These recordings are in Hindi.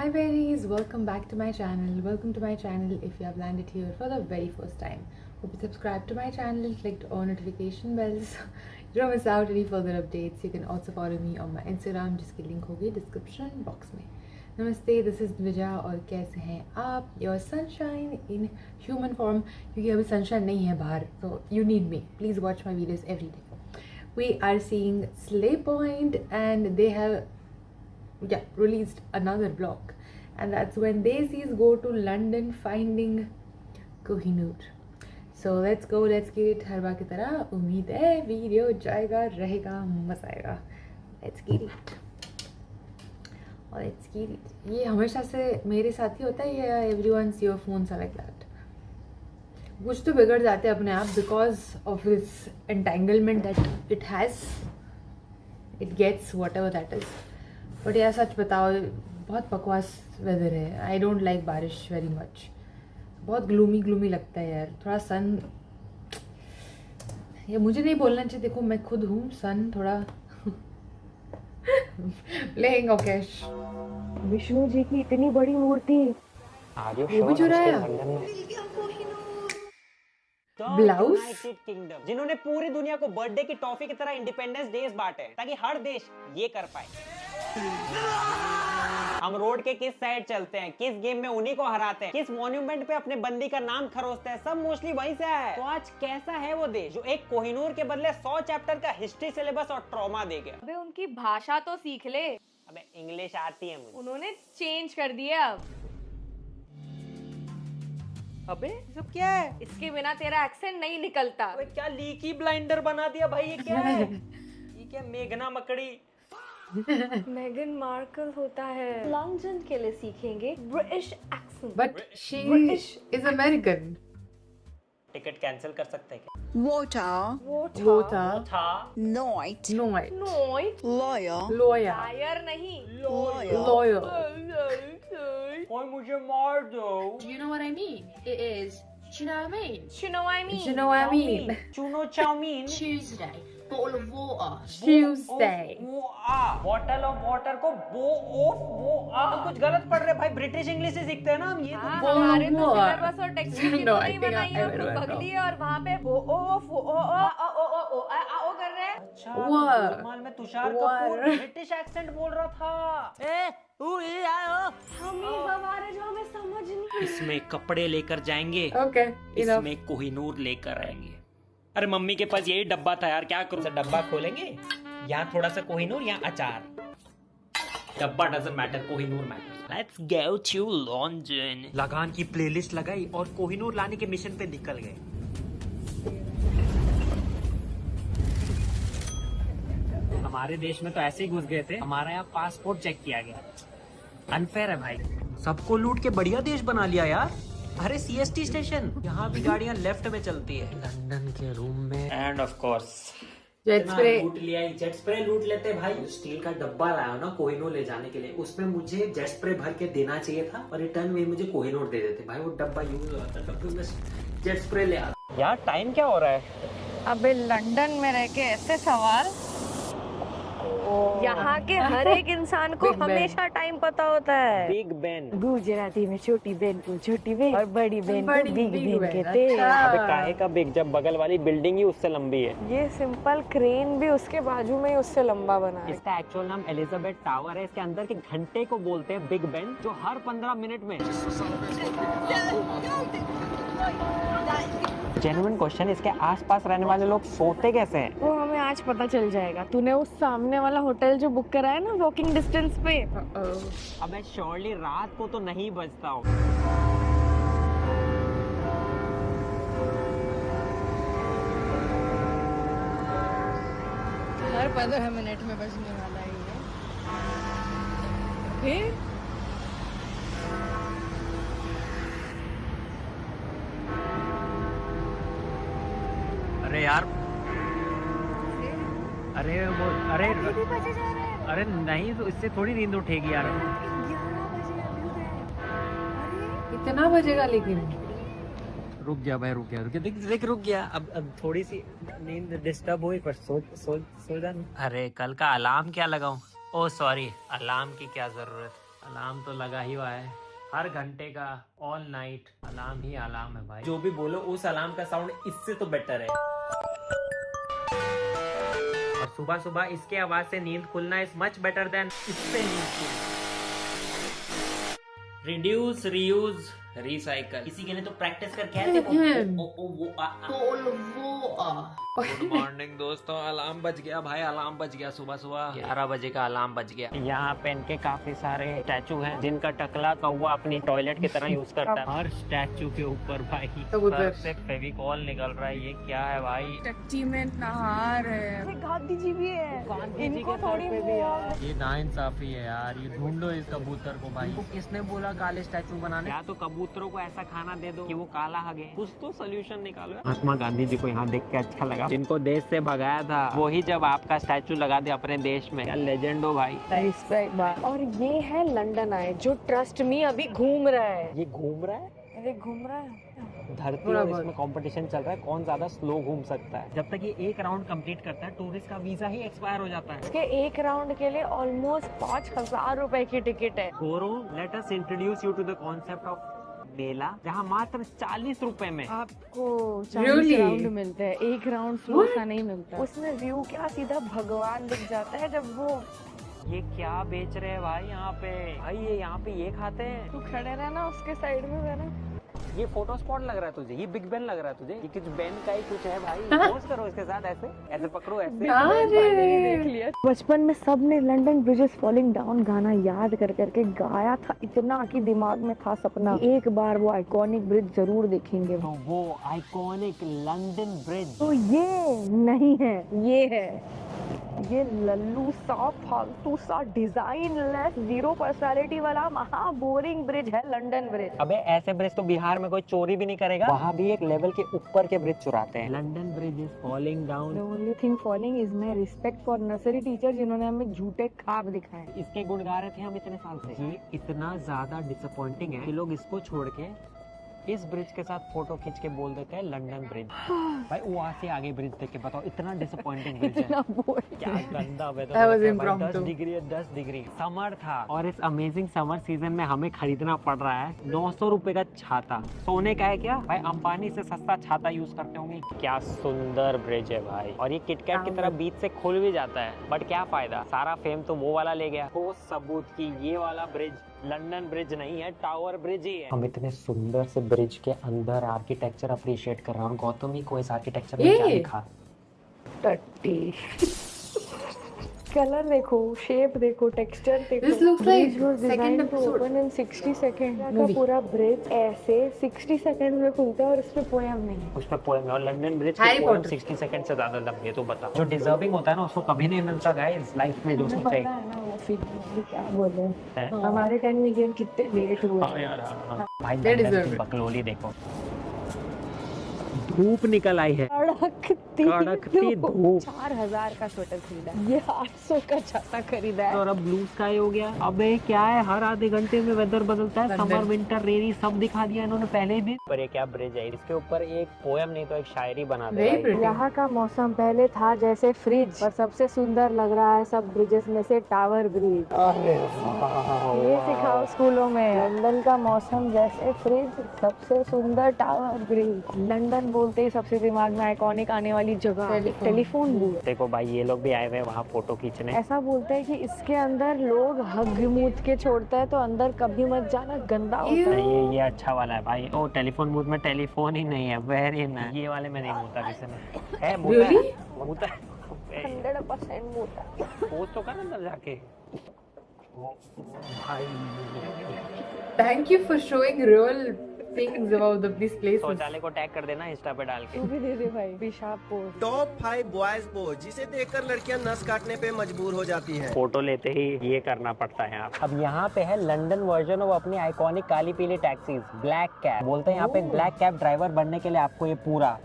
Hi berries, welcome back to my channel. Welcome to my channel if you have landed here for the very first time. Hope you subscribe to my channel, clicked on notification bells. You don't miss out any further updates. You can also follow me on my Instagram जिसकी लिंक होगी डिस्क्रिप्शन बॉक्स में. नमस्ते, दिस इज द्विजा और कैसे हैं आप? Your sunshine in human form, क्योंकि अभी सनशाइन नहीं है बाहर, तो you need me. Please watch my videos every day. We are seeing Slay Point and they have released another vlog, and that's when Daisies go to London finding Kohinoor. So let's go, let's get it. हर बार की तरह उम्मीद है वीडियो जाएगा, रहेगा, मजा आएगा. Let's get it. और let's get it. ये हमेशा से मेरे साथ ही होता है या everyone's your phones are like that? कुछ तो बिगड़ जाते हैं अपने आप because of this entanglement that it has, it gets whatever that is. But यार सच बताओ, बहुत बकवास वेदर है. आई डोंट लाइक बारिश वेरी मच. बहुत ग्लूमी लगता है यार. थोड़ा सन, ये मुझे नहीं बोलना चाहिए, देखो मैं खुद हूँ सन. थोड़ा प्लेइंग ओकेश. विष्णु जी की इतनी बड़ी मूर्ति, वो भी चुराया. ब्लाउज, यूनाइटेड किंगडम जिन्होंने पूरी दुनिया को बर्थडे की टॉफी की तरह इंडिपेंडेंस डेज बांटे ताकि हर देश ये कर पाए. हम रोड के किस साइड चलते हैं, किस गेम में उन्हीं को हराते हैं, किस मॉन्यूमेंट पे अपने बंदी का नाम खरोचते हैं, सब मोस्टली वहीं से आया है. तो आज कैसा है वो देश जो एक कोहिनूर के बदले 100 चैप्टर का हिस्ट्री सिलेबस और ट्रॉमा दे गया. अबे उनकी भाषा तो सीख ले. अबे इंग्लिश आती है मुझे. उन्होंने चेंज कर दिया अब. अबे सब क्या है? इसके बिना तेरा एक्सेंट नहीं निकलता. अबे क्या लीकी ब्लाइंडर बना दिया भाई. ये क्या है? ये क्या मेघना मकड़ी? मेगन मार्कल होता है. लॉन्ग के लिए सीखेंगे British accent. But she is American. Ticket cancel कर सकते हैं क्या? Water, वो था था night, नोइट, नोइट. lawyer, लॉयर, लायर नहीं. लॉयर. कोई मुझे मार दो. Do you know what I mean? It is, do you know what I mean? You know what I mean? You know what I mean? चूनो chowmein. Tuesday, bottle of water. Tuesday. Bottle of water को बो ऑफ वो आ. हम कुछ गलत पढ़ रहे भाई. ब्रिटिश इंग्लिश से सीखते हैं ना हम. ये हाँ, वो हमारे तो वो सिलेबस और टेक्स्ट बुक No, तो I नहीं think बनाई है. I went wrong. बगली है और वहाँ पे वो ऑफ वो ओ कर रहे हैं. अच्छा, What? गोलमाल में Tushar What? Kapoor British accent बोल रहा था. हम ही बवारे जो हमें समझ नहीं. इसमें कपड़े लेकर जाएंगे, Okay, enough. इसमें कोहिनूर लेकर आएंगे. अरे मम्मी के पास यही डब्बा था यार, क्या करूं. डब्बा खोलेंगे, यहाँ थोड़ा सा कोहिनूर, यहाँ अचार. डब्बा doesn't matter, Kohinoor matter. Let's go to London. Lagaan की प्लेलिस्ट लगाई और कोहिनूर लाने के मिशन पे निकल गए. हमारे देश में तो ऐसे ही घुस गए थे. हमारा यहाँ पासपोर्ट चेक किया गया. अनफेयर है भाई. सबको लूट के बढ़िया देश बना लिया यार. अरे सीएसटी स्टेशन, यहाँ भी गाड़ियाँ लेफ्ट में चलती है. लंदन के रूम में end of course jet spray. लूट लिया. जेट स्प्रे लूट लेते भाई. स्टील का डब्बा लाया ना कोहिनूर ले जाने के लिए, उसमें मुझे जेट स्प्रे भर के देना चाहिए था और रिटर्न में मुझे कोहिनूर दे देते भाई. वो डब्बा यूज हो जाता, डब्बे में जेट स्प्रे ले आता. यार टाइम क्या हो रहा है? अबे लंदन में रह के ऐसे सवाल. यहाँ के हर एक इंसान को Big Ben. हमेशा टाइम पता होता है. Big Ben. गुजराती में छोटी बहन को छोटी बहन और बड़ी बहन को बड़ी बिग big बहन Ben, कहते हैं. अच्छा. अबे काहे का बिग, जब बगल वाली बिल्डिंग ही उससे लंबी है. ये सिंपल क्रेन भी उसके बाजू में ही उससे लंबा बना है. इसका एक्चुअल नाम एलिजाबेथ टावर है. इसके अंदर के घंटे को बोलते हैं बिग बेन, जो हर 15 मिनट में. जेन्युइन क्वेश्चन, इसके आसपास रहने वाले लोग सोते कैसे हैं? वो हमें आज पता चल जाएगा. तूने उस सामने वाला होटल जो बुक करा है ना वॉकिंग डिस्टेंस पे, अबे श्योरली रात को तो नहीं बजता हो. हर 15 मिनट में बजने वाला ही है. फिर अरे यार, अरे वो, अरे अरे नहीं, तो इससे थोड़ी नींद उठेगी यार. इतना बजेगा लेकिन. रुक गया भाई, रुक गया, देख रुक गया. अब थोड़ी सी नींद डिस्टर्ब हुई, पर सो जा. अरे कल का अलार्म क्या लगाऊं? ओह सॉरी, अलार्म की क्या जरूरत. अलार्म तो लगा ही हुआ है, हर घंटे का ऑल नाइट अलार्म ही अलार्म है भाई। जो भी बोलो उस अलार्म का साउंड इससे तो बेटर है। और सुबह सुबह इसके आवाज से नींद खुलना इज मच बेटर देन इससे नींद खुलना। Reduce, reuse, recycle. किसी के लिए तो प्रैक्टिस करके आए थे गुड मॉर्निंग दोस्तों, अलार्म बज गया भाई, अलार्म बज गया सुबह सुबह 11 बजे का अलार्म बज गया। यहाँ पेन के काफी सारे स्टैचू हैं जिनका टकला कौवा अपनी टॉयलेट की तरह यूज करता है। हर स्टैचू के ऊपर भाई सर से फेविकॉल निकल रहा है, ये क्या है भाई? टट्टी में नहा रहे। गांधी जी भी है, इनको थोड़ी ये नाइंसाफी है यार, ये ढूंढो इस कबूतर को भाई। किसने बोला काले स्टैचू बनाने? या तो कबूतरों को ऐसा खाना दे दो कि वो काला हगे, कुछ तो सोल्यूशन निकालो। महात्मा गांधी जी को यहाँ देख के अच्छा लगा, जिनको देश से भगाया था वही जब आपका स्टैचू लगा दे अपने देश में, क्या लेजेंड हो भाई। और ये है लंदन आए जो ट्रस्ट मी अभी घूम रहा है। ये घूम रहा है, अरे घूम रहा है धरती और इसमें कंपटीशन चल रहा है कौन ज्यादा स्लो घूम सकता है। जब तक ये एक राउंड कंप्लीट करता है टूरिस्ट का वीजा ही एक्सपायर हो जाता है। इसके एक राउंड के लिए ऑलमोस्ट 5,000 रुपए की टिकट है। गोरो, let us introduce you to the concept of mela, जहाँ मात्र 40 रुपए में आपको 40 राउंड मिलते हैं, एक राउंड स्लो सा नहीं मिलता। उसमें व्यू क्या सीधा भगवान दिख जाता है जब वो। ये क्या बेच रहे हैं भाई यहाँ पे? भाई ये यहाँ पे ये खाते हैं। तू खड़े रहना उसके साइड में रहना। ये फोटो स्पॉट लग रहा है तुझे, ये बिग बेन लग रहा है तुझे, ये कुछ बेन का ही कुछ है भाई। पोज करो इसके साथ, ऐसे ऐसे पकड़ो ऐसे। देख लिया। बचपन में सबने लंदन ब्रिजेस फॉलिंग डाउन गाना याद कर करके गाया था, इतना कि दिमाग में था सपना एक बार वो आइकॉनिक ब्रिज जरूर देखेंगे। तो वो आइकॉनिक लंदन ब्रिज तो ये नहीं है, ये है, ये लल्लू सा फालतू सा डिजाइन लेस जीरो पर्सनालिटी वाला महा बोरिंग ब्रिज है लंदन ब्रिज। अबे ऐसे ब्रिज तो बिहार में कोई चोरी भी नहीं करेगा, वहाँ भी एक लेवल के ऊपर के ब्रिज चुराते हैं। London bridge is falling down. The only thing falling is my respect for nursery teacher जिन्होंने हमें झूठे ख्वाब दिखाए। इसके गुण गा रहे थे हम इतने साल से। ये इतना ज्यादा डिसअपॉइंटिंग है कि लोग इसको छोड़ के इस ब्रिज के साथ फोटो खींच के बोल देते हैं लंदन ब्रिज। भाई वहाँ से आगे ब्रिज देख के बताओ, इतना डिसअपॉइंटिंग ब्रिज है। क्या गंदा वेदर, 10 डिग्री है, 10 डिग्री। समर था और इस अमेजिंग समर सीजन में हमें खरीदना पड़ रहा है 900 रुपए का छाता। सोने का है क्या भाई? अंबानी से सस्ता छाता यूज करते होंगे। क्या सुंदर ब्रिज है भाई, और ये किटकैट की तरह बीच से खुल भी जाता है, बट क्या फायदा, सारा फेम तो वो वाला ले गया। वो सबूत की ये वाला ब्रिज लंदन ब्रिज नहीं है, टावर ब्रिज ही है। हम इतने सुंदर से ब्रिज के अंदर आर्किटेक्चर अप्रिशिएट कर रहा हूँ। गौतमी को इस आर्किटेक्चर में क्या लिखा? टट्टी। कलर देखो, शेप देखो, टेक्सचर देखो। This looks like Bridge was second designed to episode. open in 60 seconds। का Movie. पूरा ब्रिज ऐसे 60 सेकंड में खुलता है और इस पे पोएम नहीं। उस पर पोएम है, और लंदन ब्रिज Harry की पोएम Potter. 60 सेकंड से ज्यादा लंबी है। तो बता, जो डिजर्विंग होता है ना उसको कभी नहीं मिलता गाइस लाइफ में, जो मुझे सोचे। पता है ना वो फिर क्या बोले है? हमारे टाइम में गेम कितने लेट हुए। हाँ यार, हाँ। भाई They लंदन deserve की it. बकलोली देखो, धूप निकल आई है, कड़कती धूप। 4,000 का स्वेटर खरीदा, ये 800 का छाता खरीदा है। और अब ब्लू स्काई हो गया। अबे क्या है, हर आधे घंटे में वेदर बदलता है, London. समर विंटर रेनी सब दिखा दिया इन्होंने पहले ही दिन। पर ये क्या ब्रिज है, इसके ऊपर एक पोएम नहीं तो एक शायरी बना दे Very भाई। pretty. यहाँ का मौसम पहले था जैसे फ्रिज, पर सबसे सुंदर लग रहा है सब ब्रिजेस में से टावर ब्रिज। ये सिखाओ स्कूलों में। लंदन का मौसम जैसे फ्रिज, सबसे सुंदर टावर ब्रिज। लंदन बोलते ही सबसे दिमाग में आइकॉनिक आने वाली जगह टेलीफोन बूथ। देखो भाई ये लोग भी आए हुए हैं वहाँ फोटो खींचने। ऐसा बोलते हैं कि इसके अंदर लोग हग मूत के छोड़ता है, तो अंदर कभी मत जाना, गंदा होता है। ये अच्छा वाला है भाई। ओ टेलीफोन बूथ में टेलीफोन ही नहीं है, वेरी नाइस। ये वाले में नहीं मूता किसी ने। है मूता है, Really? मूता है। 100% मूता है। पोस्ट तो कर अंदर जाके। भाई Thank you for showing real things about these places. शौचालय को टैग कर देना इंस्टा पे डाल के। तू भी दे दे भाई पेशाब पोस्ट। टॉप 5 बॉयज पोज जिसे देखकर लड़कियां नस काटने पे मजबूर हो जाती हैं। फोटो लेते ही ये करना पड़ता है आप। अब यहाँ पे है लंदन वर्जन ऑफ अपनी आइकॉनिक काली पीली टैक्सीज, ब्लैक कैब। बोलते हैं यहाँ पे ब्लैक कैब ड्राइवर बनने के लिए आपको ये पूरा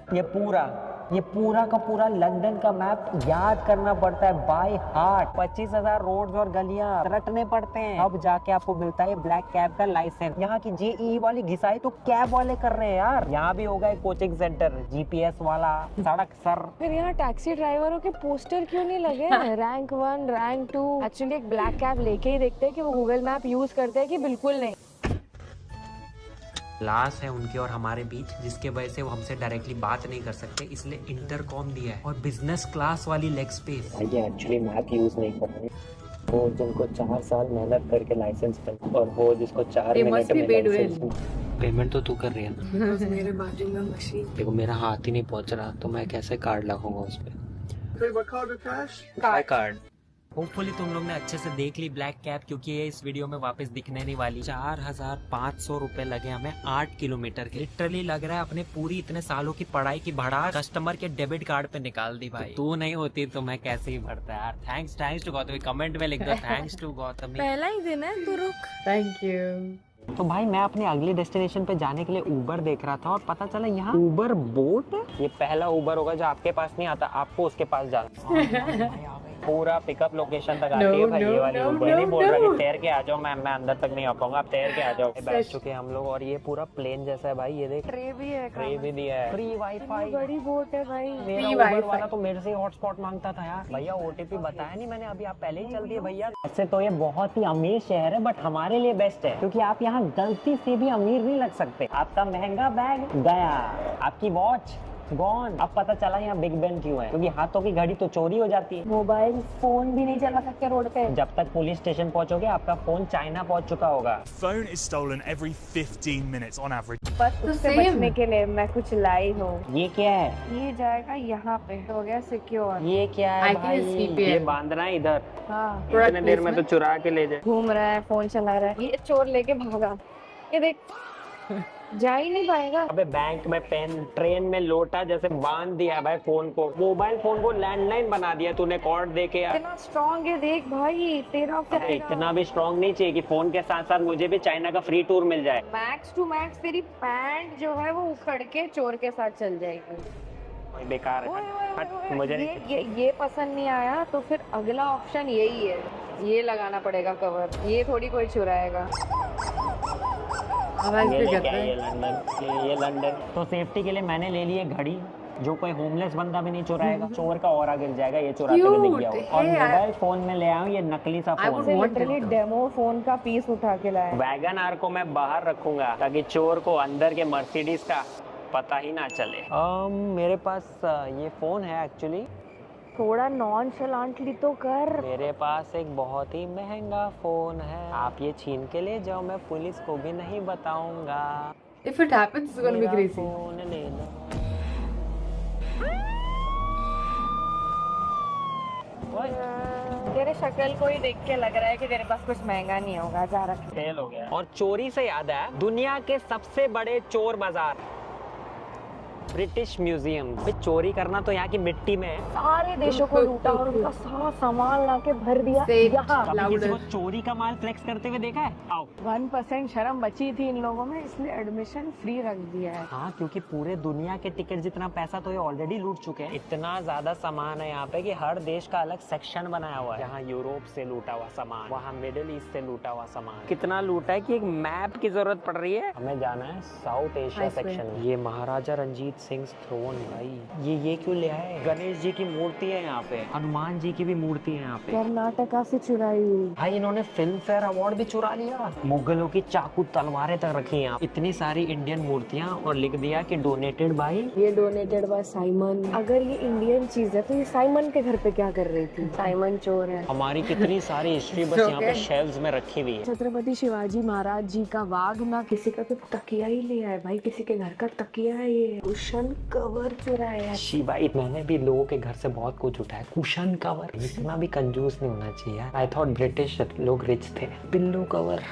ये पूरा का पूरा लंदन का मैप याद करना पड़ता है बाय हार्ट। 25,000 रोड्स और गलियां रटने पड़ते हैं, अब जाके आपको मिलता है ब्लैक कैब का लाइसेंस। यहाँ की जेईई वाली घिसाई तो कैब वाले कर रहे हैं यार। यहाँ भी होगा एक कोचिंग सेंटर, जीपीएस वाला, सड़क सर। फिर यहाँ टैक्सी ड्राइवरों के पोस्टर क्यों नहीं लगे हैं? Rank 1, rank 2। एक्चुअली एक ब्लैक कैब लेके ही देखते हैं कि वो गूगल मैप यूज करते हैं कि बिल्कुल नहीं। क्लास है उनके और हमारे बीच, जिसके वजह से वो हमसे डायरेक्टली बात नहीं कर सकते, इसलिए इंटरकॉम दिया है और बिजनेस क्लास वाली लेग स्पेस। ये एक्चुअली मैप यूज नहीं कर रहे, वो जिनको 4 साल मेहनत करके लाइसेंस मिला और वो जिसको 4 मिनट में लाइसेंस। पेमेंट तो तू कर रही है ना? मेरे बाजू में मशीन। देखो मेरा हाथ ही नहीं पहुंच रहा, तो मैं कैसे कार्ड लगाऊंगा उस पे? कार्ड। होपफुली तुम लोग ने अच्छे से देख ली ब्लैक कैब, क्योंकि ये इस वीडियो में वापस दिखने नहीं वाली। 4,500 रुपए लगे हमें 8 किलोमीटर के। लिटरली लग रहा है अपने पूरी इतने सालों की पढ़ाई की भड़ास कस्टमर के डेबिट कार्ड पे निकाल दी भाई। तू नहीं होती तो मैं कैसे ही भरता यार। थैंक्स टू गौतमी, कमेंट में लिख दो थैंक्स टू गौतमी। पहला ही दिन है, तू रुक। Thank you. तो भाई मैं अपने अगले डेस्टिनेशन पे जाने के लिए उबर देख रहा था और पता चला यहाँ उबर बोट है। ये पहला उबर होगा जो आपके पास नहीं आता, आपको उसके पास जाना। पूरा पिकअप लोकेशन तक आती है भाई ये वाली उबर। नहीं बोल रहा कि तैर के आ जाओ, मैं अंदर तक नहीं आ पाऊंगा, आप तैर के आ जाओ। बैठ चुके हैं हम लोग और ये पूरा प्लेन जैसा है भाई। ये देख ट्रे भी है, ट्रे भी दिया है, फ्री वाईफाई, बड़ी बोट है भाई। मेरा उबर वाला तो मेरे से हॉटस्पॉट मांगता था यार। भैया ओटीपी बताया नहीं मैंने अभी, आप पहले ही चल दिए भैया। ऐसे तो ये बहुत ही अमीर शहर है, बट हमारे लिए बेस्ट है क्योंकि आप यहाँ गलती से भी अमीर नहीं लग सकते। आपका महंगा बैग गया, आपकी वॉच गॉन। अब पता चला यहाँ बिग बेन क्यों है, क्योंकि हाथों की घड़ी तो चोरी हो जाती है। मोबाइल फोन भी नहीं चला सकते रोड पे। जब तक पुलिस स्टेशन पहुँचोगे आपका फोन चाइना पहुँच चुका होगा। Phone is stolen every 15 minutes on average. बस उससे बचने के लिए मैं कुछ लाई हूँ। ये क्या है? ये जाएगा यहाँ पे, हो गया सिक्योर। ये क्या है I think it's भाई? VPN. ये बांधना है इधर, हाँ, इतने देर में तो चुरा के ले जाए। घूम रहा है, फोन चला रहा है। ये चोर लेके भागा, ये देख जा ही नहीं पाएगा। अबे बैंक में पेन, ट्रेन में लोटा जैसे बांध दिया है भाई फोन को। मोबाइल फोन को लैंडलाइन बना दिया तूने कॉर्ड दे के यार। इतना स्ट्रॉन्ग है देख भाई, तेरा क्या इतना भी स्ट्रॉन्ग नहीं चाहिए कि फोन के साथ साथ मुझे भी चाइना का फ्री टूर मिल जाए। मैक्स टू मैक्स तेरी पैंट जो है वो उखड़ के चोर के साथ चल जाएगी। बेकार है, हट, मुझे ये पसंद नहीं आया तो फिर अगला ऑप्शन यही है, ये लगाना पड़ेगा कवर। ये थोड़ी कोई चुराएगा। ये लंदन तो सेफ्टी के लिए मैंने ले ली है घड़ी, जो कोई होमलेस बंदा भी नहीं चुराएगा। चोर का ऑरा गिर जाएगा ये चुरा के दिख गया हो। और मोबाइल फोन में ले आया हूँ ये नकली सा फोन। लिटरली डेमो फोन का पीस उठा के लाया। वैगन आर को मैं बाहर रखूंगा ताकि चोर को अंदर के मर्सिडीज का पता ही ना चले। मेरे पास ये फोन है एक्चुअली। थोड़ा नॉनशैलेंटली तो कर। मेरे पास एक बहुत ही महंगा फोन है, आप ये छीन के ले जाओ, मैं पुलिस को भी नहीं बताऊंगा। If it happens, it's gonna be मेरा crazy. फोन ले लो। तेरे शक्ल को ही देख के लग रहा है कि तेरे पास कुछ महंगा नहीं होगा, जा रख। फेल हो गया। और चोरी से याद है, दुनिया के सबसे बड़े चोर बाजार ब्रिटिश म्यूजियम। चोरी करना तो यहाँ की मिट्टी में है। सारे देशों को लूटा और उनका सारा सामान लाके भर दिया यहाँ। कभी किसी को चोरी का माल फ्लेक्स करते हुए देखा है? आओ। 1% शर्म बची थी इन लोगों में, इसलिए एडमिशन फ्री रख दिया है। हाँ, क्योंकि पूरे दुनिया के टिकट जितना पैसा तो ये ऑलरेडी लूट चुके हैं। इतना ज्यादा सामान है यहाँ पे कि हर देश का अलग सेक्शन बनाया हुआ है। यहाँ यूरोप से लूटा हुआ सामान, वहाँ मिडिल ईस्ट से लूटा हुआ सामान। कितना लूटा है कि एक मैप की जरूरत पड़ रही है। हमें जाना है साउथ एशिया सेक्शन में। ये महाराजा रंजीत सिंह थ्रोन भाई, ये क्यों ले आए? गणेश जी की मूर्ति है यहाँ पे, हनुमान जी की भी मूर्ति है यहाँ पे। कर्नाटका से चुराई हुई। भाई इन्होंने फिल्म फेयर अवार्ड भी चुरा लिया। मुगलों की चाकू तलवारें तक रखी हैं। इतनी सारी इंडियन मूर्तियाँ और लिख दिया कि डोनेटेड बाय। ये डोनेटेड बाय साइमन। अगर ये इंडियन चीज है तो ये साइमन के घर पे क्या कर रही थी? साइमन चोर है। हमारी कितनी सारी हिस्ट्री बस यहाँ पे शेल्व्स में रखी हुई है। छत्रपति शिवाजी महाराज जी का वाघ ना किसी का तो तकिया ही लिया है भाई, किसी के घर का तकिया है। ये कुशन कवर चुराया है। शिवा, मैंने भी लोगों के घर से बहुत कुछ उठाया। कुशन कवर, इतना भी कंजूस नहीं होना चाहिए। आई थॉट ब्रिटिश लोग रिच थे। Pillow cover,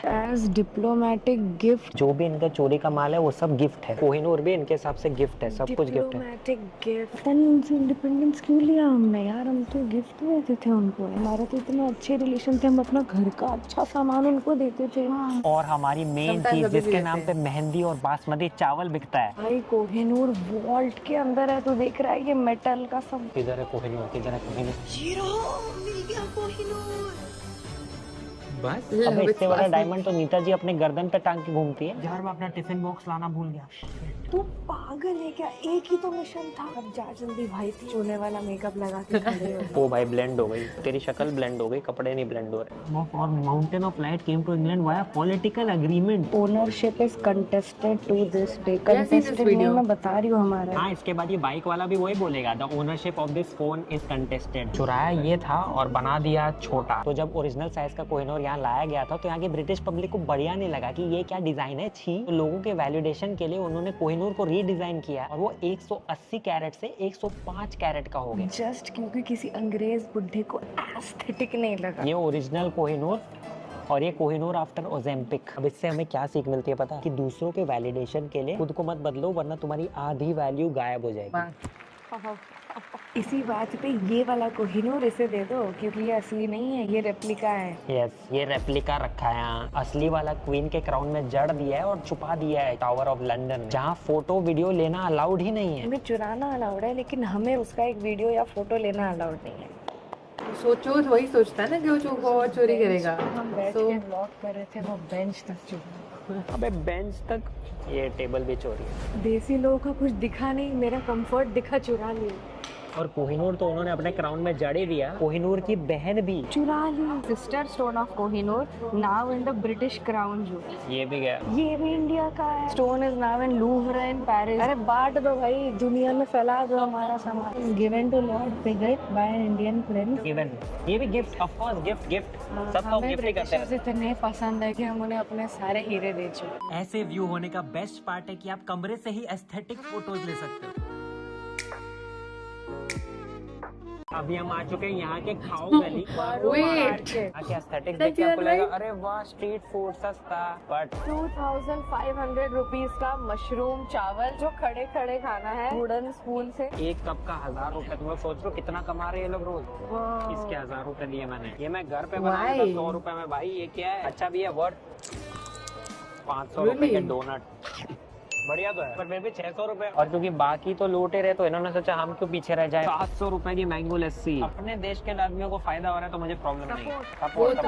as diplomatic gift. जो भी इनका चोरी का माल है वो सब गिफ्ट है। कोहिनूर भी इनके हिसाब से गिफ्ट है, सब कुछ गिफ्ट है। Diplomatic gift. उनसे इंडिपेंडेंस क्यों लिया हमने यार? हम तो गिफ्ट देते थे उनको। हमारा तो इतना अच्छे रिलेशन थे, हम अपना घर का अच्छा सामान उनको देते थे। और हमारी मेन चीज जिसके नाम पे मेहंदी और बासमती चावल बिकता है। भाई कोहिनूर वॉल्ट के अंदर है, तो देख रहा है ये मेटल का सब। किधर है कोहिनूर, किधर है कोहिनूर? बस अबे इससे बड़ा डायमंड तो नीता जी अपने गर्दन पे टांग के घूमती है। यार मैं अपना टिफिन बॉक्स लाना भूल गया। तू पागल है क्या? एक ही तो मिशन था। अब जा जल्दी भाई, सोने वाला मेकअप लगा के खड़े हो। ओ भाई ब्लेंड हो गई तेरी शक्ल, ब्लेंड हो गई, कपड़े नहीं ब्लेंड हो रहे। और mountain of light came to England via political agreement. Ownership is contested to this day. Contested नहीं, मैं बता रही हूँ हमारा। हाँ, इसके बाद ये बाइक वाला भी वही बोलेगा, the ownership of this phone is contested. चुराया ये था और बना दिया छोटा। तो जब ओरिजिनल साइज का कोहिनूर यहाँ लाया गया था तो यहाँ की ब्रिटिश पब्लिक को बढ़िया नहीं लगा कि ये क्या डिजाइन है, छी। तो लोगों के वैलिडेशन के लिए उन्होंने कोहिनूर को रीडिजाइन किया और वो 180 कैरेट से 105 कैरेट का हो गया। जस्ट क्योंकि किसी अंग्रेज बुड्ढे को एस्थेटिक नहीं लगा। ये ओरिजिनल कोहिनूर और ये कोहिनूर आफ्टर ओजेम्पिक। अब इससे हमें क्या सीख मिलती है पता है? कि दूसरों के वैलिडेशन के लिए खुद को मत बदलो, वरना तुम्हारी आधी वैल्यू गायब हो जाएगी। इसी बात पे ये वाला कोहिनूर इसे दे दो, क्योंकि ये असली नहीं है, ये रेप्लिका है। यस, ये रेप्लिका रखा है यहाँ। असली वाला क्वीन के क्राउन में जड़ दिया है और छुपा दिया है टावर ऑफ लंदन, जहाँ फोटो वीडियो लेना अलाउड ही नहीं है। हमें चुराना अलाउड है, लेकिन हमें उसका एक वीडियो या फोटो लेना अलाउड नहीं है। सोचो तो वही सोचता है ना कि वो चोरी करेगा। हम बैठ के ब्लॉग कर रहे थे, वो बेंच तक चुरा। अबे बेंच तक, ये टेबल भी चोरी है। देसी लोगों का कुछ दिखा नहीं, मेरा कंफर्ट दिखा, चुरा लिया। और कोहिनूर तो उन्होंने अपने क्राउन में जड़े दिया। कोहिनूर की बहन भी चुरा ली। Sister stone of Kohinoor now in the British crown jewel. ये भी गया। ये भी इंडिया का है। Stone is now in Louvre in Paris. अरे बांट दो भाई, दुनिया में फैला दो हमारा सामान। Given to Lord Philip by an Indian prince. Given, ये भी गिफ्ट, ऑफ कोर्स गिफ्ट। सबको गिफ्ट ही करते हैं। इतने पसंद है कि हम उन्हें अपने सारे हीरे दे चुके। ऐसे व्यू होने का बेस्ट पार्ट है कि आप कमरे से ही एस्थेटिक फोटोज ले सकते हो। अभी हम आ चुके हैं यहाँ के खाओ गली। क्या एस्थेटिक देख के आपको लगा अरे वाह स्ट्रीट फूड सस्ता, बट 2500 रुपीज का मशरूम चावल जो खड़े खड़े खाना है वुडन स्पून से। एक कप का 1000 रुपए। तुम लोग सोच रहे हो कितना कमा रहे हैं ये लोग रोज? इसके 1000 रुपए दिए मैंने। ये मैं घर पे बनाया था 100 रुपए में। भाई ये क्या है? अच्छा भी है, वर्थ 500 रुपए के डोनट। बढ़िया तो है, पर फिर भी 600 रुपए। और क्योंकि बाकी तो लूटे रहे तो इन्होंने सोचा हम क्यों पीछे रह जाए। 700 रुपए की मैंगो लस्सी। अपने देश के आदमियों को फायदा हो रहा है तो मुझे प्रॉब्लम नहीं है। Support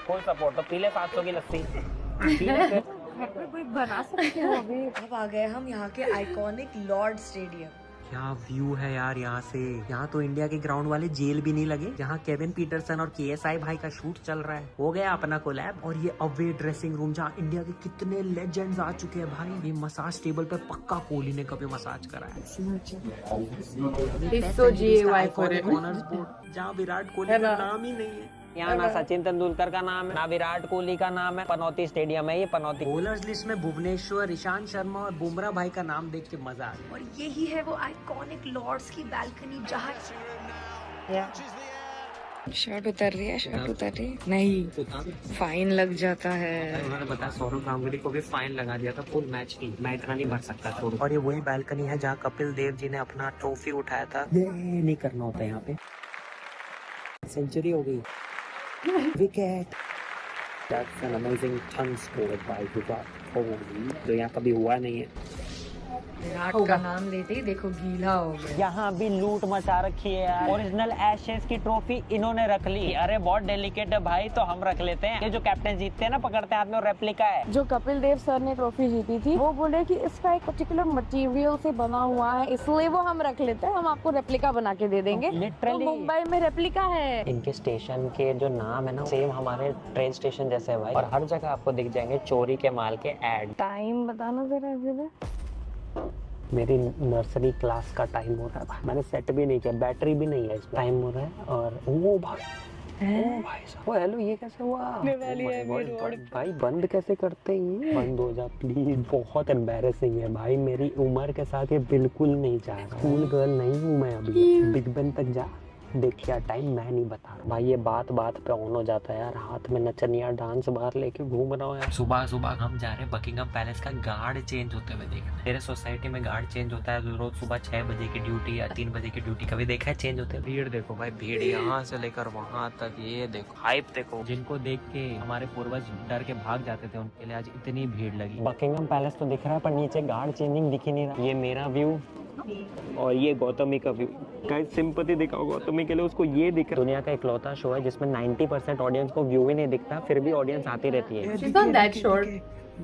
full support. तो पीले 700 की लस्सी। घर पे कोई बना सकते हो। अभी अब आ गए हम यहाँ के आइकॉनिक लॉर्ड स्टेडियम। क्या व्यू है यार यहाँ से। यहाँ तो इंडिया के ग्राउंड वाले जेल भी नहीं लगे, जहाँ केविन पीटरसन और KSI भाई का शूट चल रहा है। हो गया अपना कोलैब। और ये अवे ड्रेसिंग रूम, जहाँ इंडिया के कितने लेजेंड्स आ चुके हैं भाई। ये मसाज टेबल पे पक्का कोहली ने कभी मसाज करा है। जहाँ विराट कोहली का नाम ही नहीं है। यहाँ ना सचिन तेंदुलकर का नाम है, ना विराट कोहली का नाम है। पनौती स्टेडियम है ये, पनौती। बॉलर्स लिस्ट में भुवनेश्वर, ईशांत शर्मा और बुमराह भाई का नाम देख के मजा आ गया। और यही है वो आइकॉनिक लॉर्ड्स की बालकनी जहाँ शर्ट उतर रही है। शर्ट उतर रही नहीं, फाइन लग जाता है। उन्होंने बताया सौरव गांगुली को भी फाइन लगा दिया था फुल मैच की। मैं इतना नहीं भर सकता छोड़ो। और ये वही बालकनी है जहाँ कपिल देव जी ने अपना ट्रॉफी उठाया था। ये नहीं करना होता यहाँ पे। सेंचुरी हो गई। Wicket. That's an amazing ton scored by Virat Kohli, जो यहाँ कभी हुआ नहीं है। विराट का नाम लेते ही देखो गीला हो गया। यहाँ भी लूट मचा रखी है यार। ओरिजिनल एशेज की ट्रॉफी इन्होंने रख ली। अरे बहुत डेलिकेट है भाई, तो हम रख लेते हैं। ये जो कैप्टन जीतते हैं ना, पकड़ते हैं हाथ में, रेप्लिका है। जो कपिल देव सर ने ट्रॉफी जीती थी, वो बोले कि इसका एक पर्टिकुलर मटेरियल से बना हुआ है, इसलिए वो हम रख लेते हैं। हम आपको रेप्लिका बना के दे देंगे। लिटरली मुंबई में रेप्लिका है। इनके स्टेशन के जो नाम है ना, सेम हमारे ट्रेन स्टेशन जैसे है भाई। और हर जगह आपको दिख जाएंगे चोरी के माल के एड। टाइम बताना जरा। मेरी नर्सरी क्लास का टाइम हो रहा है। मैंने सेट भी नहीं किया, बैटरी भी नहीं है। टाइम हो रहा है। और ओ भाई साहब, ओ हेलो, ये कैसे हुआ? भाई बंद कैसे करते हैं? बंद हो जा प्लीज। बहुत एम्बैरेसिंग है भाई, मेरी उम्र के साथ ये बिल्कुल नहीं चाह रहा। स्कूल गर्ल नहीं हूँ मैं अभी। बिग बेन तक जा, देखिए टाइम मैं नहीं बता रहा भाई, ये बात बात पे ऑन हो जाता है यार, हाथ में नचनिया डांस बार लेके घूम रहा हूँ यार। सुबह सुबह हम जा रहे हैं बकिंगम पैलेस का गार्ड चेंज होते हुए देखने। मेरे सोसाइटी में गार्ड चेंज होता है रोज सुबह 6 बजे की ड्यूटी या 3 बजे की ड्यूटी, कभी देखा है चेंज होते? भीड़ देखो भाई, भीड़ यहाँ से लेकर वहाँ तक, ये देखो हाइप देखो। जिनको देख के हमारे पूर्वज डर के भाग जाते थे, उनके लिए आज इतनी भीड़ लगी। बकिंगम पैलेस तो दिख रहा है पर नीचे गार्ड चेंजिंग दिख ही नहीं रहा। ये मेरा व्यू और ये गौतमी का व्यू। गाइस सिंपैथी दिखाओ गौतमी के लिए, उसको ये दिख रहा है। दुनिया का इकलौता शो है जिसमें 90% ऑडियंस को व्यू ही नहीं दिखता, फिर भी ऑडियंस आती रहती है। She's not that short.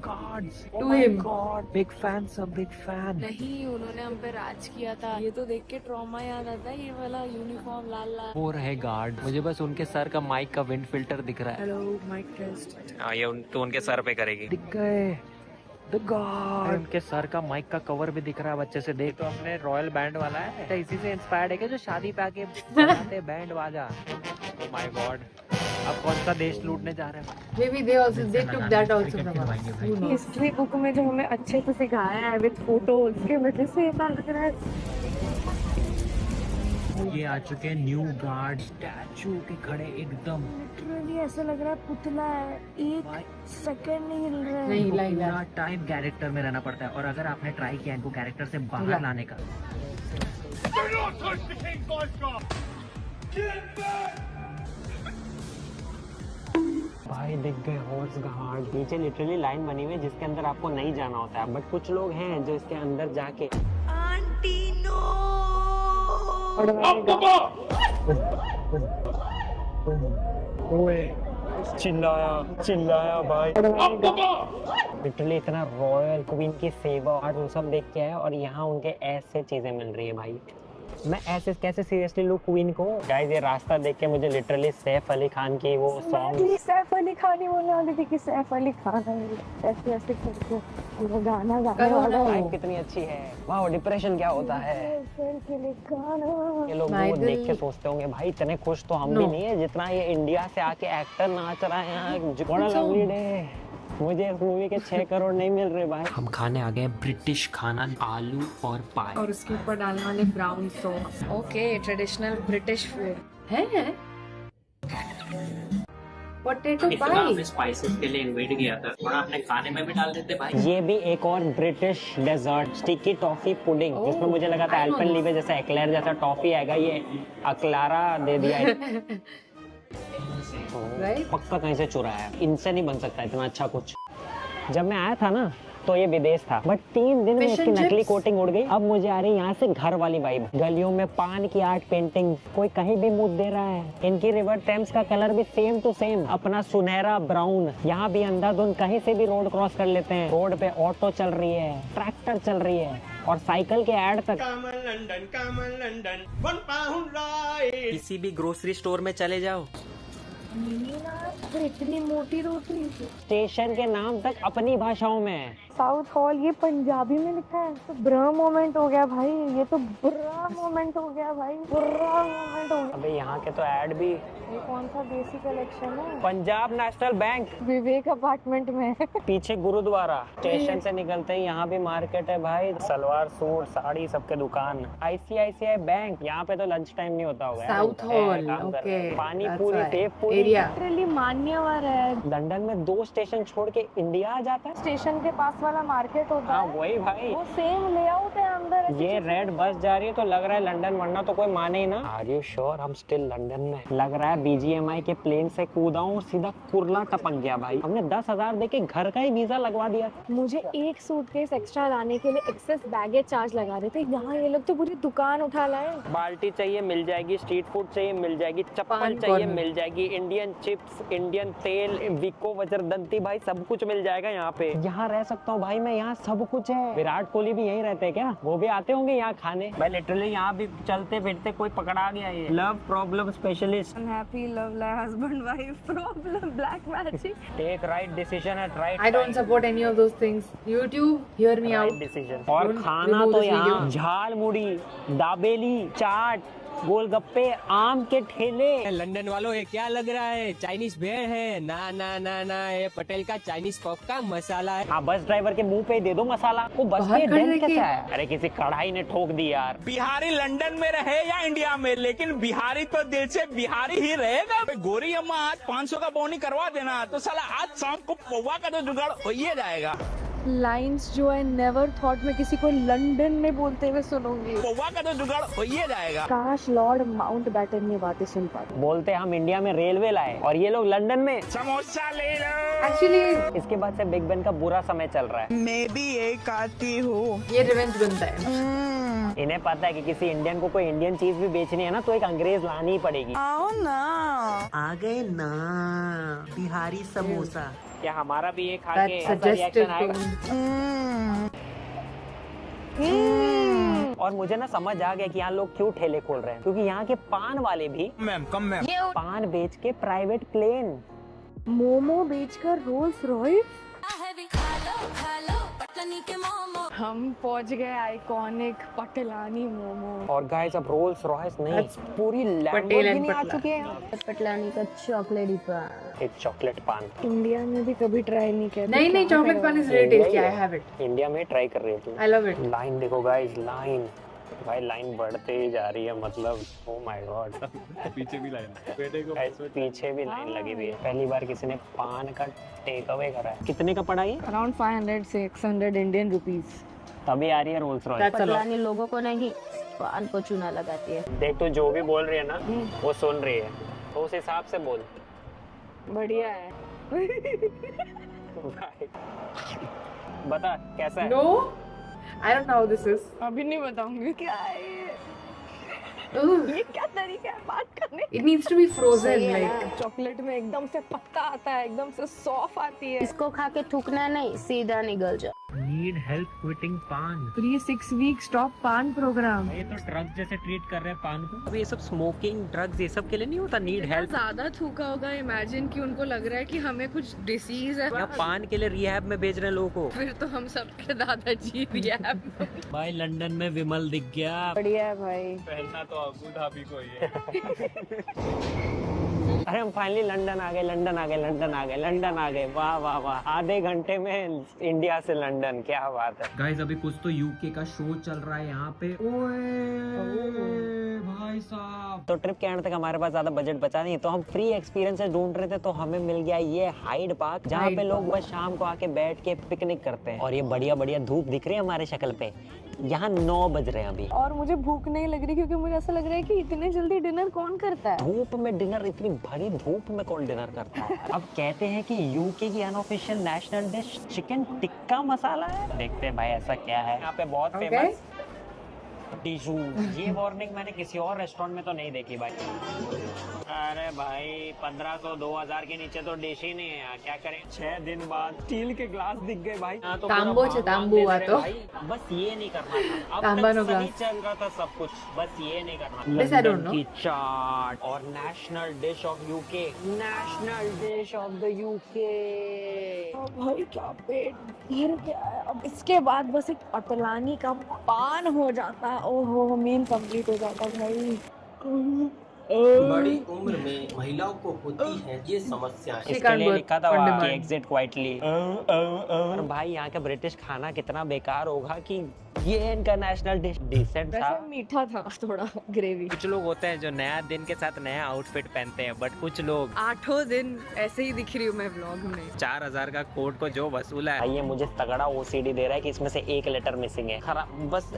Gods, To him. God, big fan, सब big fan। नहीं, उन्होंने हम पे राज किया था। ये तो देख के ट्रॉमा याद आता है, ये वाला यूनिफॉर्म लाल लाल। वो रहे गार्ड, मुझे बस उनके सर का माइक का विंड फिल्टर दिख रहा है। Hello mic test. हाँ, ये तो उनके सर पे करेगी। दिख गए The God। उनके सर का माइक का कवर भी दिख रहा है अच्छे से देख। तो अपने रॉयल बैंड वाला है, तो इसी से इंस्पायर्ड है क्या, जो शादी पे आके बजाते बैंड बाजा। ओह माय गॉड, अब कौन सा देश लूटने जा रहे हैं? Maybe they took that also from us. Who knows? History book में जो हमें अच्छे से सिखाया है विद फोटोज के वजह से ऐसा लग रहा है। ये आ चुके हैं न्यू गार्ड, स्टैचू के खड़े एकदम। लिटरली ऐसा लग रहा है पुतला है, एक सेकंड नहीं हिल रहा है। नहीं like पूरा that. टाइम कैरेक्टर में रहना पड़ता है, और अगर आपने ट्राई किया इनको कैरेक्टर से बाहर लाने का, भाई दिख गए हॉर्स गार्ड। नीचे लिटरली लाइन बनी हुई है जिसके अंदर आपको नहीं जाना होता है, बट कुछ लोग हैं जो इसके अंदर जाके चिल्लाया भाई। लिटरली इतना रॉयल क्वीन की सेवा और वो सब देख के आया, और यहाँ उनके ऐसे चीजें मिल रही है भाई। मैं ऐसे कैसे सीरियसली लूँ क्वीन को। गाइस ये रास्ता देख के मुझे लिटरली सैफ अली खान की वो सॉन्ग, सैफ अली खान ही बोलने वाली थी कि सैफ अली खान है, ऐसे ऐसे करके वो गाना गाने वाला है। लाइफ कितनी अच्छी है। वाह डिप्रेशन क्या होता है। ये लोग वो देख के सोचते होंगे भाई इतने खुश तो हम भी नहीं है जितना ये इंडिया से आके एक्टर नाच रहा है यहाँ। बड़ा लवली डे। मुझे इस मूवी के 6 करोड़ नहीं मिल रहे भाई। हम खाने आ गए ब्रिटिश खाना, आलू और पाए, और उसके ऊपर डालने वाले brown sauce okay, traditional British food है। पोटैटो पाई स्पाइसेस के लिए इन्वाइट किया था, थोड़ा अपने खाने में भी डाल देते भाई। ये भी एक और British dessert, sticky toffee pudding, जिसमें मुझे लगा था एल्पेनलीबे जैसा एक्लेयर जैसा टॉफी आएगा, ये अक्लारा दे दिया है। पक्का कहीं से चुराया है, इनसे नहीं बन सकता इतना अच्छा कुछ। जब मैं आया था ना तो ये विदेश था, बट 3 दिन में इसकी नकली कोटिंग उड़ गई। अब मुझे आ रही यहाँ से घर वाली वाइब। गलियों में पान की आर्ट पेंटिंग, कोई कहीं भी मुंह दे रहा है। इनकी रिवर टेम्स का कलर भी सेम टू सेम, अपना सुनहरा ब्राउन। यहाँ भी अंधाधुंध कहीं से भी रोड क्रॉस कर लेते हैं। रोड पे ऑटो चल रही है, ट्रैक्टर चल रही है, और साइकिल के ऐड तक। किसी भी ग्रोसरी स्टोर में चले जाओ, इतनी मोटी रोटी। स्टेशन के नाम तक अपनी भाषाओं में। साउथ हॉल ये पंजाबी में लिखा है, तो बुरा मोमेंट हो गया भाई। ये तो बुरा मोमेंट हो गया भाई, बुरा मोमेंट हो गया। अबे यहाँ के तो ऐड भी। ये कौन सा देसी कलेक्शन है? पंजाब नेशनल बैंक विवेक अपार्टमेंट में। पीछे गुरुद्वारा। स्टेशन से निकलते ही यहाँ भी मार्केट है भाई, सलवार सूट साड़ी सबके दुकान। ICICI बैंक, यहाँ पे तो लंच टाइम नहीं होता होगा। South hall, okay. पानी पूरी टेप पूरी एरिया लिटरली मान्यवर है। लंदन में 2 स्टेशन छोड़ के इंडिया आ जाता है। स्टेशन के पास वाला मार्केट होता हाँ है, वही भाई। वो सेम लेआउट है अंदर। ये रेड बस जा रही है तो लग रहा है लंदन, वरना तो कोई माने ही ना। आर यू श्योर हम स्टिल लंदन में? लग रहा है BGMI के प्लेन से कूदा हूँ, सीधा कुरला टपक गया भाई। हमने 10,000 देके घर का ही वीजा लगवा दिया था। मुझे एक सूटकेस एक्स्ट्रा लाने के लिए एक्सेस बैगेज चार्ज लगा रहे थे। यहाँ ये लोग तो पूरी दुकान उठा लाए। बाल्टी चाहिए मिल जाएगी, स्ट्रीट फूड चाहिए मिल जाएगी, चप्पल पान चाहिए कॉर्नर। मिल जाएगी, इंडियन चिप्स, इंडियन तेल, विको वज्रदंती, भाई सब कुछ मिल जाएगा यहाँ पे। यहाँ रह सकता हूँ भाई मैं, यहाँ सब कुछ है। विराट कोहली भी यहीं रहते हैं क्या? वो भी आते होंगे यहाँ खाने। भाई लिटरली यहाँ भी चलते फिरते कोई पकड़ा गया है। Love problem specialist, unhappy love life, husband wife problem, black magic. Take right decision at right I don't support any of those things. YouTube, hear me out. Decision. और Don't खाना remove तो this यहाँ video. झाल मुड़ी, दाबेली, चाट, गोलगप्पे, आम के ठेले। लंदन वालों ये क्या लग रहा है, चाइनीज भेड़ है? ना ना ना ना, ये पटेल का चाइनीज पॉप का मसाला है। हाँ, बस ड्राइवर के मुंह पे ही दे दो मसाला। वो बस बाहर पे खड़े डेंट रह के। कैसे आया? अरे किसी कढ़ाई ने ठोक दी यार। बिहारी लंदन में रहे या इंडिया में, लेकिन बिहारी तो दिल से बिहारी ही रहेगा। गोरी अम्मा आज 500 का बोनी करवा देना तो साला आज शाम को पौवा का तो जुगाड़ हो ही जाएगा। लाइंस जो है नेवर थॉट में किसी को लंदन में बोलते हुए सुनूंगी। पौवा का तो जुगाड़ हो ही जाएगा। काश लॉर्ड माउंटबेटन ये बातें सुन पाते। बोलते हम इंडिया में रेलवे लाए और ये लोग लंदन में समोसा ले लो। एक्चुअली इसके बाद से बिग बेन का बुरा समय चल रहा है। मैं भी एक आती हूँ। ये रिवेंज बनता है। इन्हें पता है कि किसी इंडियन को कोई इंडियन चीज भी बेचनी है ना तो एक अंग्रेज लानी ही पड़ेगी। आओ ना। आ गए ना बिहारी समोसा। क्या हमारा भी ये खा That के ऐसा suggested रिएक्शन आएगा? और मुझे ना समझ आ गया कि यहाँ लोग क्यों ठेले खोल रहे हैं, क्योंकि यहाँ के पान वाले भी मैम कम मैम। पान बेच के प्राइवेट प्लेन, मोमो बेचकर रोल्स रॉयस। हम पहुंच गए आइकॉनिक पटलानी मोमो। और गाइस अब रोल्स रॉयस नहीं, That's पूरी पटेल लैम्बोर्गिनी and आ पटला। चुके हैं यहाँ। पटलानी का चॉकलेट पान एक चॉकलेट पान इंडिया में भी कभी ट्राई नहीं किया। नहीं नहीं, चॉकलेट पान is really tasty, I have it, India में ट्राई कर रही है तू। I love it. लाइन देखो गाइस, लाइन भाई, लाइन बढ़ते ही जा रही है, मतलब ओ माय गॉड। पीछे भी लाइन, बेटे को पीछे भी लाइन लगी हुई है। पहली बार किसी ने पान का टेक अवे करा है। कितने का पड़ा ये? Around 500-600 Indian rupees. तभी आ रही है Rolls Royce. That's a lot. पटलानी लोगों को नहीं, पान को चूना लगाती है। देख तो जो भी बोल रही है ना वो सुन रही है, तो उस हिसाब से बोल। बढ़िया है। बता कैसा है? No, I don't know how this is. अभी नहीं बताऊंगी क्या है ये क्या तरीका है बात करने। It needs to be frozen, like chocolate में एकदम से पत्ता आता है, एकदम से सॉफ्ट आती है। इसको खा के थूकना नहीं, सीधा निगल जा। नीड हेल्प क्विटिंग पान। 3-6 वीक स्टॉप पान प्रोग्राम। ये तो ड्रग्स जैसे ट्रीट कर रहे हैं पान को। अब ये सब स्मोकिंग ड्रग्स ये सब के लिए नहीं होता, नीड हेल्प। ज्यादा थूका होगा, इमेजिन कि उनको लग रहा है कि हमें कुछ डिसीज है। या पान के लिए रिहैब में भेज रहे हैं लोगों को। फिर तो हम सबके दादाजी भी है। भाई लंदन में विमल दिख गया। बढ़िया है भाई। पहनना तो अबू धाबी को ही है। अरे हम फाइनली लंदन आ गए, लंदन आ गए, लंदन आ गए, लंदन आ गए। वाह वाह वाह, आधे घंटे में इंडिया से लंदन, क्या बात है। गाइस अभी कुछ तो यूके का शो चल रहा है यहाँ पे। ओए भाई साहब। तो ट्रिप के एंड तक हमारे पास ज्यादा बजट बचा नहीं, तो हम फ्री एक्सपीरियंसेस ढूंढ रहे थे, तो हमें मिल गया ये हाइड पार्क, जहाँ पे लोग बस शाम को आके बैठ के पिकनिक करते हैं। और ये बढ़िया बढ़िया धूप दिख रही है हमारे शक्ल पे। यहाँ 9 बज रहे हैं अभी और मुझे भूख नहीं लग रही, क्योंकि मुझे ऐसा लग रहा है कि इतने जल्दी डिनर कौन करता है। धूप में डिनर, इतनी भरी धूप में कौन डिनर करता है। अब कहते हैं कि यूके की unofficial national dish chicken tikka masala है। देखते हैं भाई ऐसा क्या है। यहाँ पे बहुत फेमस टिशू। ये वार्निंग मैंने किसी और रेस्टोरेंट में तो नहीं देखी भाई। अरे भाई 1500-2000 के नीचे तो डिश ही नहीं है यार, क्या करें। 6 दिन बाद स्टील के ग्लास दिख गए भाई। तो तांबो पूरा छे, भाग तांबू दे हुआ रहे तो। भाई, बस ये नहीं करना था। अब तांबा नो तक सही ग्लास। चल रहा था सब कुछ, बस ये नहीं करना। This I don't London know. की चाट और national dish of UK, national dish of the UK. भाई क्या पेट भर गया है। अब इसके बाद बस एक पटलानी का पान हो जाता। ओहो, मील कंप्लीट हो जाता भाई। बड़ी उम्र में महिलाओं को होती है ये समस्याएं। इसके लिए लिखा था on वहाँ demand. कि एग्जिट क्वाइटली। और भाई यहाँ का ब्रिटिश खाना कितना बेकार होगा कि ये इनका नेशनल डिश डिसेंट था। वैसे मीठा था थोड़ा, ग्रेवी। कुछ लोग होते हैं जो नया दिन के साथ नया आउटफिट पहनते हैं, बट कुछ लोग 8 दिन ऐसे ही दिख रही हूँ मैं व्लॉग में। 4000 का कोट को जो वसूला है। भाई ये मुझे तगड़ा OCD दे रहा है कि इसमें से एक लेटर मिसिंग है। खराब, बस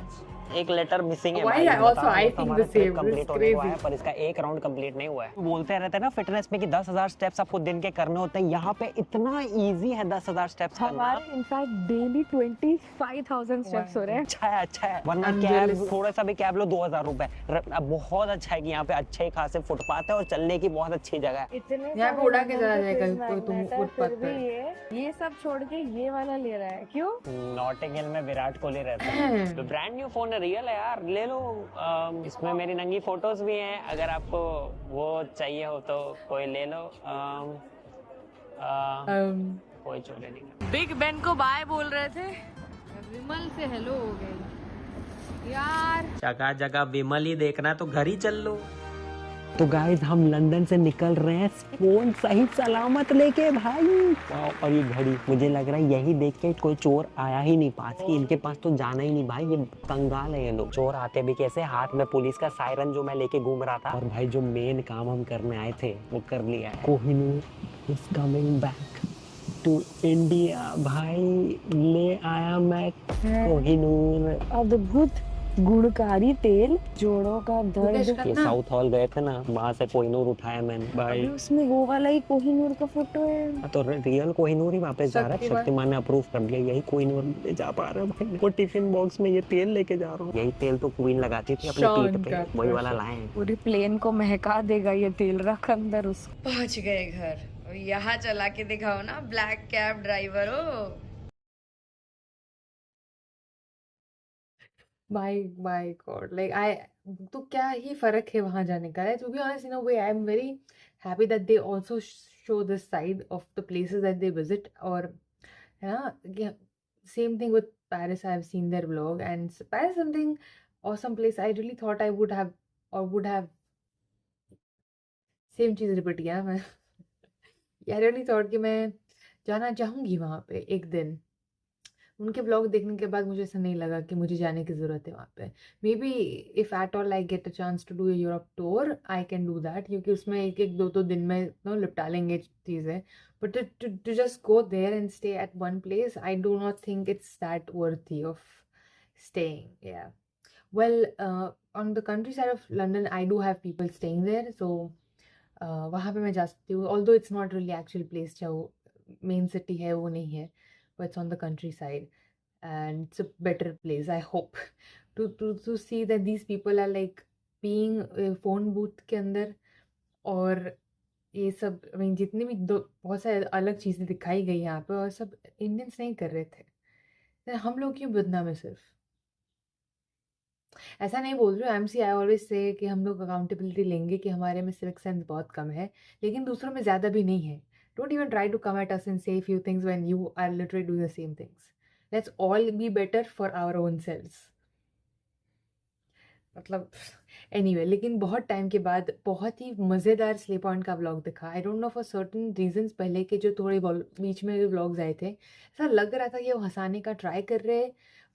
एक लेटर मिसिंग है। Why? भाई, Also, बता I दो तो think हमारा the trip same. complete It's होने को crazy. है, पर इसका एक राउंड कंप्लीट नहीं हुआ है। बोलते रहते हैं ना फिटनेस में कि 10,000 स्टेप्स आपको दिन के करने होते हैं। यहाँ पे इतना इजी है 10,000 स्टेप्स करना। हमारे इनफैक्ट डेली 25,000 स्टेप्स हो रहे हैं। अच्छा है, अच्छा है। वरना I'm कैब, jealous. थोड़ा सा भी कैब लो 2,000 रुपए। अब बहुत अच्छा है कि यहाँ पे अच्छे खासे फुटपाथ है और चलने की बहुत अच्छी जगह है। इतने यहाँ पे उड़ा के चला जाएगा कोई तुम फिर फुटपाथ भी ये सब छोड़ के ये वाला ले रहा है, क्यों? नॉटिंग हिल में विराट कोहली रहता है। तो ब्रांड न्यू फोन है, रियल है यार, ले लो। इसमें मेरी नंगी फोटोज भी हैं, अगर आपको वो चाहिए हो तो कोई ले लो। कोई चोरी नहीं। बिग बेन को बाय बोल रहे थे, विमल से हेलो हो गई। यार जगह जगह विमल ही देखना तो घर ही चल लो। तो गाइस हम लंदन से निकल रहे हैं फोन सही सलामत लेके भाई। वाओ, और ये घड़ी मुझे लग रहा है यही देख के कोई चोर आया ही नहीं पास की, इनके पास तो जाना ही नहीं भाई, ये कंगाल है ये लोग। चोर आते भी कैसे, हाथ में पुलिस का सायरन जो मैं लेके घूम रहा था। और भाई जो मेन काम हम करने आए थे वो कर लिया है। Kohinoor is coming back to India भाई, ले आया मैं कोहिनूर अद्भुत गुणकारी तेल, जोड़ों का दर्द। ये साउथ हॉल गए थे ना, वहाँ से कोहिनूर उठाया मैंने भाई। अभी उसमें वो वाला ही कोहिनूर का फोटो है। तो रियल कोहिनूर ही वापस जा रहा है। शक्तिमान ने अप्रूव कर लिया, यही कोहिनूर ले जा पा रहा है भाई। वो टिफिन बॉक्स में ये तेल लेके जा रहा हूँ। यही तेल तो क्वीन लगाती थी अपने पीठ पे, वही वाला लाए हैं। पूरी प्लेन को महका देगा ये तेल, रख अंदर उसको। पहुंच गए घर। यहाँ चला के दिखाओ ना ब्लैक कैब ड्राइवर हो। माय गॉड, लाइक आई, तो क्या ही फर्क है वहां जाने का। To be honest, in a way I am very happy that they also show this side of the places that they visit. और है ना, same thing with Paris. I have seen their vlog, and Paris something awesome place. I really thought I would have or would have same cheese repeat किया मैं। I really thought कि मैं जाना चाहूँगी वहाँ पे एक दिन। उनके ब्लॉग देखने के बाद मुझे ऐसा नहीं लगा कि मुझे जाने की ज़रूरत है वहाँ पे। Maybe if at all I get a chance to do a Europe tour, I can do that, क्योंकि उसमें एक एक दो दो दिन में निपटा लेंगे चीज़ें। But to just go there and stay at one place, I do not think it's that worthy of staying. या well, on the country side of London I do have people staying there, so वहाँ पे मैं जा सकती हूँ। Although it's not really actual place, चाहे वो मेन सिटी है वो नहीं है, but it's on the countryside and it's a better place, I hope, to see that these people are like being phone booth के अंदर। और ये सब, I mean, जितने भी बहुत सारे अलग चीज़ें दिखाई गई यहाँ पे, और सब इंडियंस नहीं कर रहे थे, तो हम लोग क्यों बदनाम है सिर्फ। ऐसा नहीं बोल रही हूँ, एमसी आई ऑलवेज से कि हम लोग अकाउंटेबिलिटी लेंगे कि हमारे में सिविक सेंस बहुत कम है, लेकिन दूसरों में ज़्यादा भी नहीं है। Don't even try to come at us and say a few things when you are literally doing the same things. Let's all be better for our own selves. मतलब anyway, लेकिन बहुत टाइम के बाद बहुत ही मज़ेदार स्ले पॉइंट का व्लॉग दिखा। आई don't know for certain reasons, पहले के जो थोड़े बीच में जो व्लॉग्स आए थे, ऐसा लग रहा था कि वो हंसाने का ट्राई कर रहे,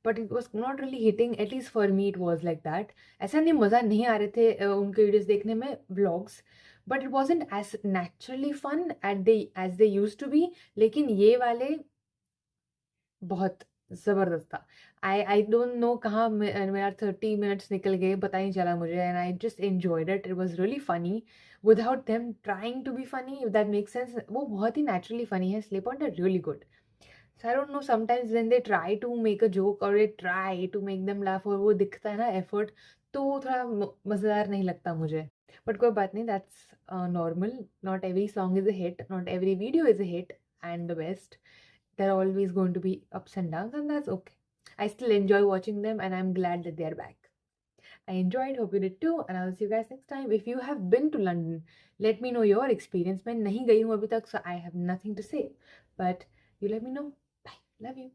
but it was not really hitting, at least for me it was like that. ऐसा नहीं मज़ा नहीं आ रहे थे उनके वीडियोज़ देखने में, vlogs, but it wasn't as naturally fun as they use to be. लेकिन ये वाले बहुत ज़बरदस्त था। आई डोंट नो कहाँ मेरा 30 मिनट्स निकल गए, पता नहीं चला मुझे, and I just enjoyed it. It was really funny without them trying to be funny, if that make sense. वो बहुत ही नेचुरली फनी है, slay point are really good. So I don't know, sometimes when they try to make a joke or they try to make them laugh, और वो दिखता है ना एफर्ट, तो वो थोड़ा मज़ेदार नहीं लगता मुझे। बट कोई बात नहीं, that's normal. Not every song is a hit, not every video is a hit and the best. There are always going to be ups and downs, and that's okay. I still enjoy watching them, and I'm glad that they're back. I enjoyed, hope you did too, and I'll see you guys next time. If you have been to London, let me know your experience. मैं नहीं गई हूँ अभी तक, so I have nothing to say, but you let me know. Bye. Love you.